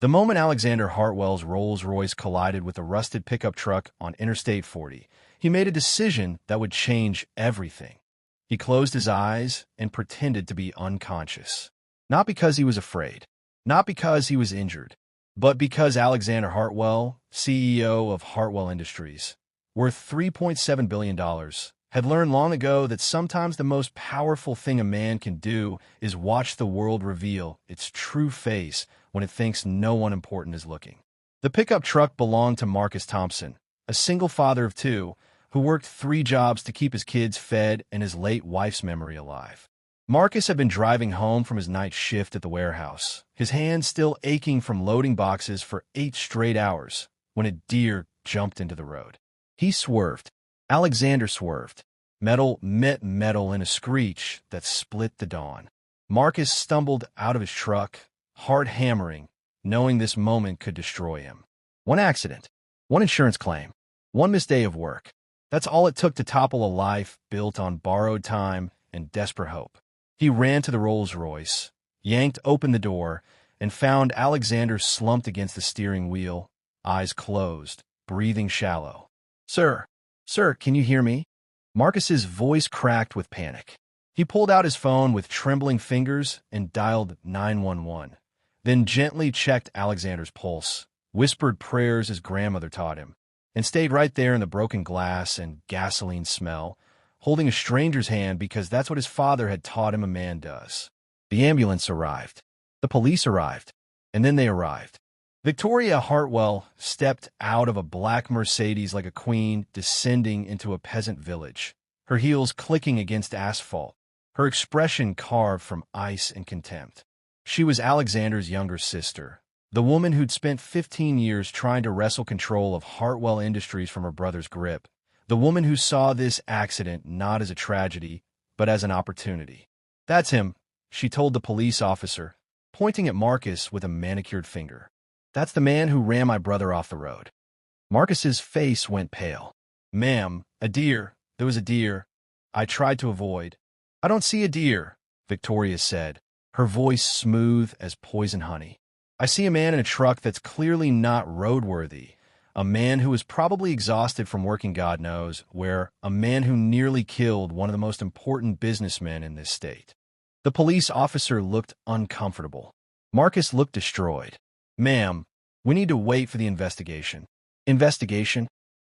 The moment Alexander Hartwell's Rolls-Royce collided with a rusted pickup truck on Interstate 40, he made a decision that would change everything. He closed his eyes and pretended to be unconscious. Not because he was afraid, not because he was injured, but because Alexander Hartwell, CEO of Hartwell Industries, worth $3.7 billion, had learned long ago that sometimes the most powerful thing a man can do is watch the world reveal its true face when it thinks no one important is looking. The pickup truck belonged to Marcus Thompson, a single father of two, who worked 3 jobs to keep his kids fed and his late wife's memory alive. Marcus had been driving home from his night shift at the warehouse, his hands still aching from loading boxes for 8 straight hours, when a deer jumped into the road. He swerved. Alexander swerved. Metal met metal in a screech that split the dawn. Marcus stumbled out of his truck, heart hammering, knowing this moment could destroy him. One accident, one insurance claim, one missed day of work. That's all it took to topple a life built on borrowed time and desperate hope. He ran to the Rolls-Royce, yanked open the door, and found Alexander slumped against the steering wheel, eyes closed, breathing shallow. Sir, can you hear me? Marcus's voice cracked with panic. He pulled out his phone with trembling fingers and dialed 911, then gently checked Alexander's pulse, whispered prayers his grandmother taught him, and stayed right there in the broken glass and gasoline smell, holding a stranger's hand because that's what his father had taught him a man does. The ambulance arrived. The police arrived. And then they arrived. Victoria Hartwell stepped out of a black Mercedes like a queen descending into a peasant village, her heels clicking against asphalt, her expression carved from ice and contempt. She was Alexander's younger sister, the woman who'd spent 15 years trying to wrestle control of Hartwell Industries from her brother's grip, the woman who saw this accident not as a tragedy, but as an opportunity. That's him, she told the police officer, pointing at Marcus with a manicured finger. That's the man who ran my brother off the road. Marcus's face went pale. Ma'am, a deer. There was a deer. I tried to avoid. I don't see a deer, Victoria said, her voice smooth as poison honey. I see a man in a truck that's clearly not roadworthy, a man who is probably exhausted from working God knows where, a man who nearly killed one of the most important businessmen in this state. The police officer looked uncomfortable. Marcus looked destroyed. Ma'am, we need to wait for the investigation. Investigation?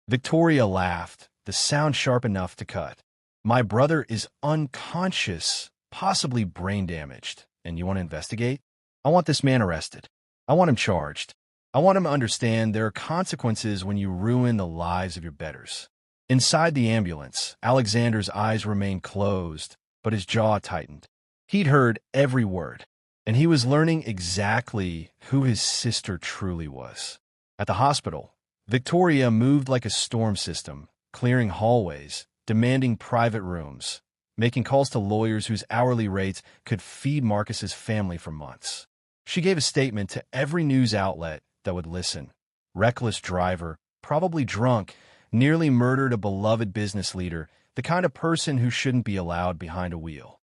Victoria laughed, the sound sharp enough to cut. My brother is unconscious, possibly brain damaged, and you want to investigate? I want this man arrested. I want him charged. I want him to understand there are consequences when you ruin the lives of your betters. Inside the ambulance, Alexander's eyes remained closed, but his jaw tightened. He'd heard every word, and he was learning exactly who his sister truly was. At the hospital, Victoria moved like a storm system, clearing hallways, demanding private rooms, making calls to lawyers whose hourly rates could feed Marcus's family for months. She gave a statement to every news outlet that would listen. Reckless driver, probably drunk, nearly murdered a beloved business leader, the kind of person who shouldn't be allowed behind a wheel.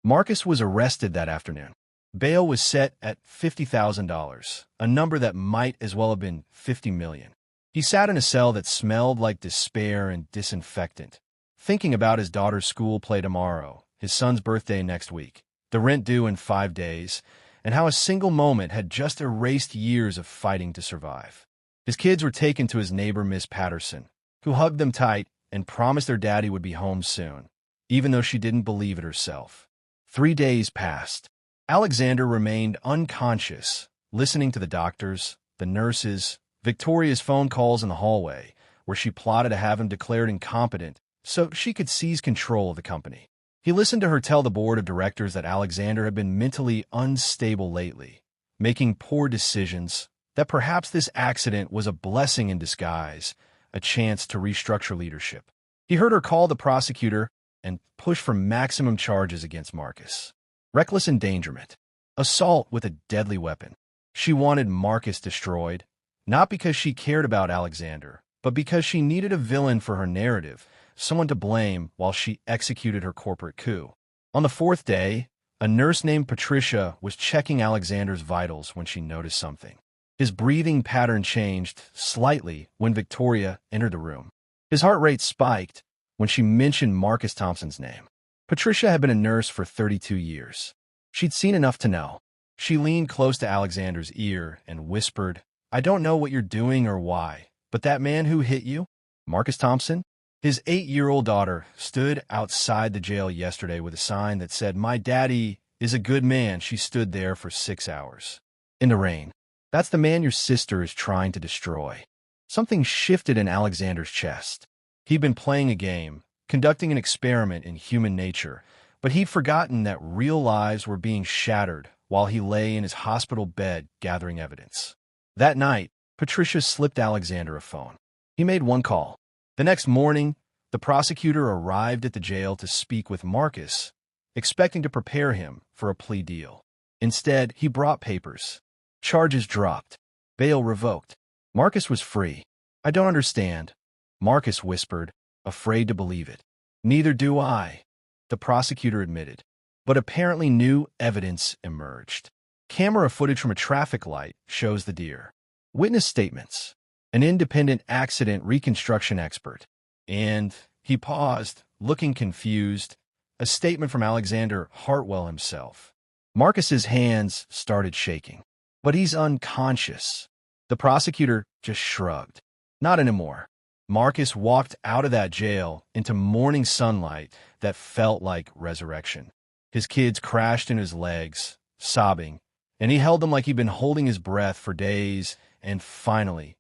Marcus was arrested that afternoon. Bail was set at $50,000, a number that might as well have been $50 million. He sat in a cell that smelled like despair and disinfectant, thinking about his daughter's school play tomorrow, his son's birthday next week, the rent due in 5 days, and how a single moment had just erased years of fighting to survive. His kids were taken to his neighbor, Miss Patterson, who hugged them tight and promised their daddy would be home soon, even though she didn't believe it herself. 3 days passed. Alexander remained unconscious, listening to the doctors, the nurses, Victoria's phone calls in the hallway, where she plotted to have him declared incompetent so she could seize control of the company. He listened to her tell the board of directors that Alexander had been mentally unstable lately, making poor decisions, that perhaps this accident was a blessing in disguise, a chance to restructure leadership. He heard her call the prosecutor and push for maximum charges against Marcus. Reckless endangerment. Assault with a deadly weapon. She wanted Marcus destroyed, not because she cared about Alexander, but because she needed a villain for her narrative, someone to blame while she executed her corporate coup. On the 4th day, a nurse named Patricia was checking Alexander's vitals when she noticed something. His breathing pattern changed slightly when Victoria entered the room. His heart rate spiked when she mentioned Marcus Thompson's name. Patricia had been a nurse for 32 years. She'd seen enough to know. She leaned close to Alexander's ear and whispered, "I don't know what you're doing or why, but that man who hit you, Marcus Thompson?" His 8-year-old daughter stood outside the jail yesterday with a sign that said, "My daddy is a good man." She stood there for 6 hours. In the rain. "That's the man your sister is trying to destroy." Something shifted in Alexander's chest. He'd been playing a game, conducting an experiment in human nature, but he'd forgotten that real lives were being shattered while he lay in his hospital bed gathering evidence. That night, Patricia slipped Alexander a phone. He made one call. The next morning, the prosecutor arrived at the jail to speak with Marcus, expecting to prepare him for a plea deal. Instead, he brought papers. Charges dropped. Bail revoked. Marcus was free. "I don't understand," Marcus whispered, afraid to believe it. "Neither do I," the prosecutor admitted. But apparently new evidence emerged. Camera footage from a traffic light shows the deer. Witness statements. An independent accident reconstruction expert. And he paused, looking confused. A statement from Alexander Hartwell himself. Marcus's hands started shaking. "But he's unconscious." The prosecutor just shrugged. "Not anymore." Marcus walked out of that jail into morning sunlight that felt like resurrection. His kids crashed in his legs, sobbing, and he held them like he'd been holding his breath for days and finally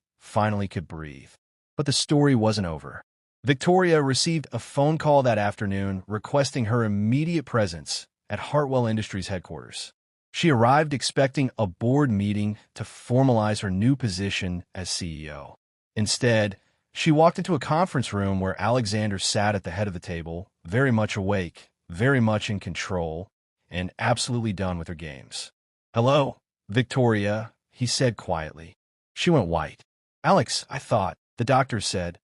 could breathe. But the story wasn't over. Victoria received a phone call that afternoon requesting her immediate presence at Hartwell Industries headquarters. She arrived expecting a board meeting to formalize her new position as CEO. Instead, she walked into a conference room where Alexander sat at the head of the table, very much awake, very much in control, and absolutely done with her games. "Hello, Victoria," he said quietly. She went white. "Alex, I thought," the doctors said.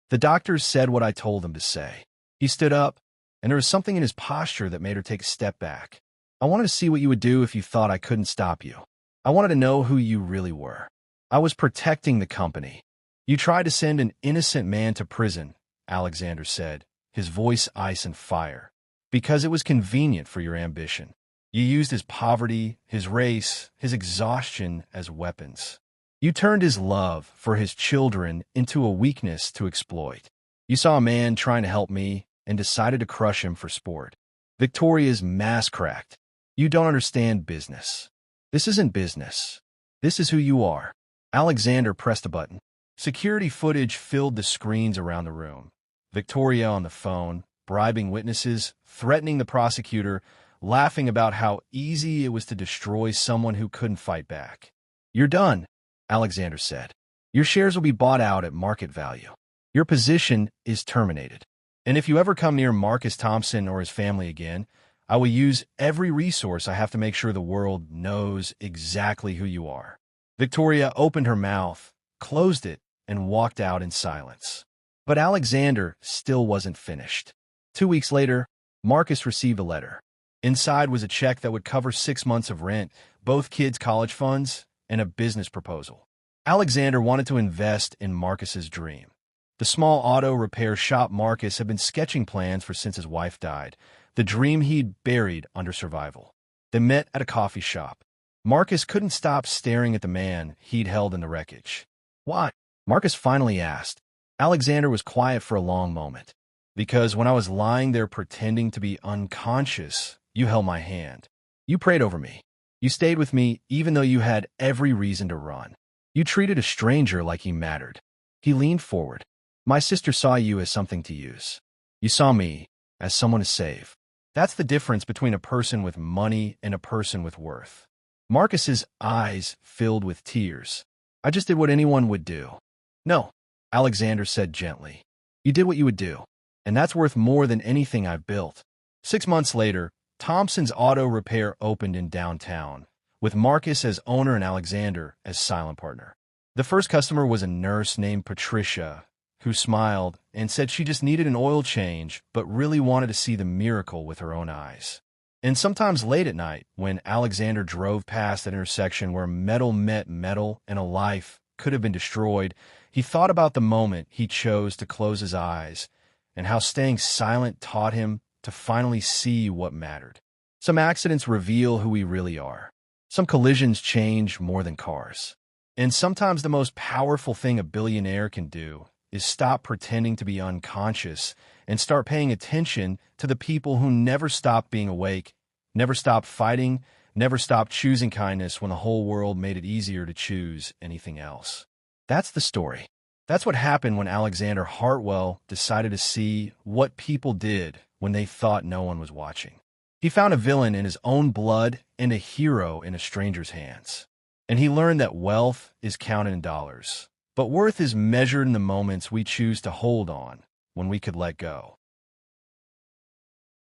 "The doctors said what I told them to say." He stood up, and there was something in his posture that made her take a step back. "I wanted to see what you would do if you thought I couldn't stop you. I wanted to know who you really were. I was protecting the company." "You tried to send an innocent man to prison," Alexander said, his voice ice and fire, "because it was convenient for your ambition. You used his poverty, his race, his exhaustion as weapons. You turned his love for his children into a weakness to exploit. You saw a man trying to help me and decided to crush him for sport." Victoria's mask cracked. "You don't understand business. This isn't business. This is who you are." Alexander pressed a button. Security footage filled the screens around the room. Victoria on the phone, bribing witnesses, threatening the prosecutor, laughing about how easy it was to destroy someone who couldn't fight back. "You're done," Alexander said. "Your shares will be bought out at market value. Your position is terminated. And if you ever come near Marcus Thompson or his family again, I will use every resource I have to make sure the world knows exactly who you are." Victoria opened her mouth, closed it, and walked out in silence. But Alexander still wasn't finished. 2 weeks later, Marcus received a letter. Inside was a check that would cover 6 months of rent, both kids' college funds, and a business proposal. Alexander wanted to invest in Marcus's dream. The small auto repair shop Marcus had been sketching plans for since his wife died, the dream he'd buried under survival. They met at a coffee shop. Marcus couldn't stop staring at the man he'd held in the wreckage. "Why?" Marcus finally asked. Alexander was quiet for a long moment. "Because when I was lying there pretending to be unconscious, you held my hand. You prayed over me. You stayed with me even though you had every reason to run. You treated a stranger like he mattered." He leaned forward. "My sister saw you as something to use. You saw me as someone to save. That's the difference between a person with money and a person with worth." Marcus's eyes filled with tears. "I just did what anyone would do." "No," Alexander said gently. "You did what you would do, and that's worth more than anything I've built." 6 months later, Thompson's Auto Repair opened in downtown, with Marcus as owner and Alexander as silent partner. The first customer was a nurse named Patricia, who smiled and said she just needed an oil change but really wanted to see the miracle with her own eyes. And sometimes late at night, when Alexander drove past that intersection where metal met metal and a life could have been destroyed, he thought about the moment he chose to close his eyes and how staying silent taught him to finally see what mattered. Some accidents reveal who we really are. Some collisions change more than cars. And sometimes the most powerful thing a billionaire can do is stop pretending to be unconscious and start paying attention to the people who never stopped being awake, never stopped fighting, never stopped choosing kindness when the whole world made it easier to choose anything else. That's the story. That's what happened when Alexander Hartwell decided to see what people did when they thought no one was watching. He found a villain in his own blood and a hero in a stranger's hands. And he learned that wealth is counted in dollars, but worth is measured in the moments we choose to hold on when we could let go.